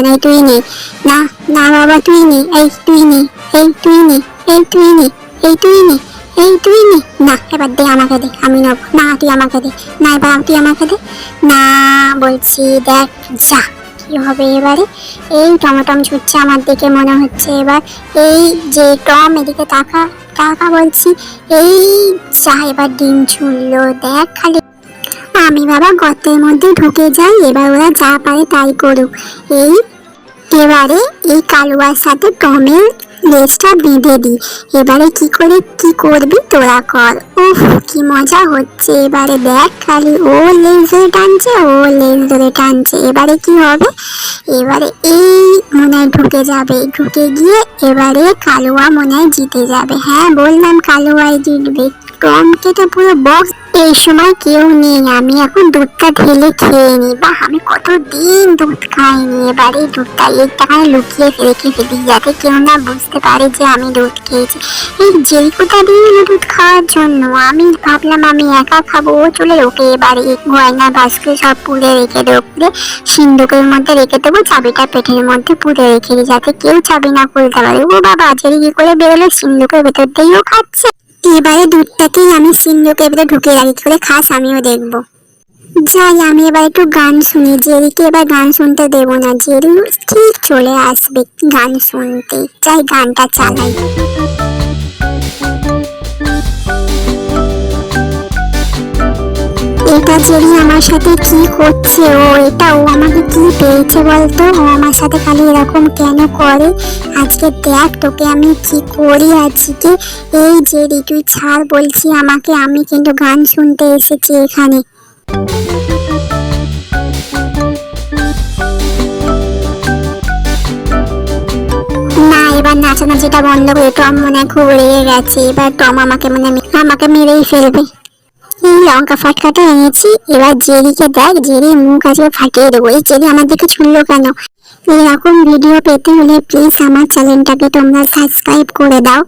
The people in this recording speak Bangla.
কেন? এই তুই নে। না না বাবা তুই নে, এই তুই নে, এই তুই নে, এই তুই নে, এই তুই নে, এই তুই নে। না এবার দে আমাকে দে, আমি নেব না, তুই আমাকে দে। না এবার তুই আমাকে দে। না বলছি, দেখ যা কি হবে এবারে। এই টমটম ছুটছে আমার দিকে মনে হচ্ছে এবার। এই যে টম এদিকে তাকা, তাকা বলছি। এই যা এবার ডিম ছুড়লো, দেখ খালি। আমি বাবা গর্তের মধ্যে ঢুকে যাই, এবার ওরা যা পারে তাই করুক। এই এবারে এই কালুয়ার সাথে টমের লেজটা বেঁধে দিই। এবারে কি করে কি করবি তোরা কর। উফ কি মজা হচ্ছে এবারে, দেখ খালি ও লেজ ধরে টানছে, ও লেজ ধরে টানছে। এবারে কি হবে, এবারে এই মনে হয় ঢুকে যাবে, ঢুকে গিয়ে এবারে কালুয়া মনে হয় জিতে যাবে। হ্যাঁ বললাম কালুয়াই জিতবে। টমকে তো পুরো বক্স। এই সময় কেউ নেই, আমি এখন দুধটা ঢেলে খেয়ে নি। বাহ আমি কতদিন দুধ খাইনি, এবারে দুধটা একটাখানে লুকিয়ে রেখে ফেলি যাতে কেউ না বুঝতে পারে যে আমি দুধ খেয়েছি। এই জেরিকোটা দিয়ে এলো দুধ খাওয়ার জন্য, আমি ভাবলাম আমি একা খাবো, ও চলে ওকে এবারে গয়না বাস্কে সব পুড়ে রেখে দেবো, পুড়ে সিন্ধুকের মধ্যে রেখে দেবো, চাবিটা পেটের মধ্যে পুড়ে রেখে দিই যাতে কেউ চাবি না খুলতে পারে। ও বাবা জেরিকি করে বেরোলো, সিন্ধুকের ভেতর দিয়েও খাচ্ছে। এবারে দুধটাকেই আমি সিন্ধুকের ভেতরে ঢুকে রাখি, করে খাস আমিও দেখবো। যাই আমি এবার একটু গান শুনি, জেরিকে এবার গান শুনতে দেবো না, জেরি ঠিক চলে আসবে গান শুনতে। যাই গানটা চালাই। এটা জেরি আমার সাথে কি করছে, ও এটা ও আমাকে কি পেয়েছে বলতো, ও আমার সাথে খালি এরকম কেন করে। আজকে দেখ তোকে আমি কি করি আজকে। এই জেরি তুই ছাড় বলছি আমাকে, আমি কিন্তু গান শুনতে এসেছি এখানে। না এবার নাচানাচিটা বন্ধ করে, টম মনে হয় খুব রেগে গেছে, এবার টম আমাকে মেরেই ফেলবে। এই লঙ্কা ফাটকাটা এনেছি, এবার জেরিকে দেখ, জেরি মুখ আজকে ফাটিয়ে দেবো। এই জেরি আমার দিকে ছুড়লো কেন? এরকম ভিডিও পেতে হলে প্লিজ আমার চ্যানেলটাকে তোমরা সাবস্ক্রাইব করে দাও।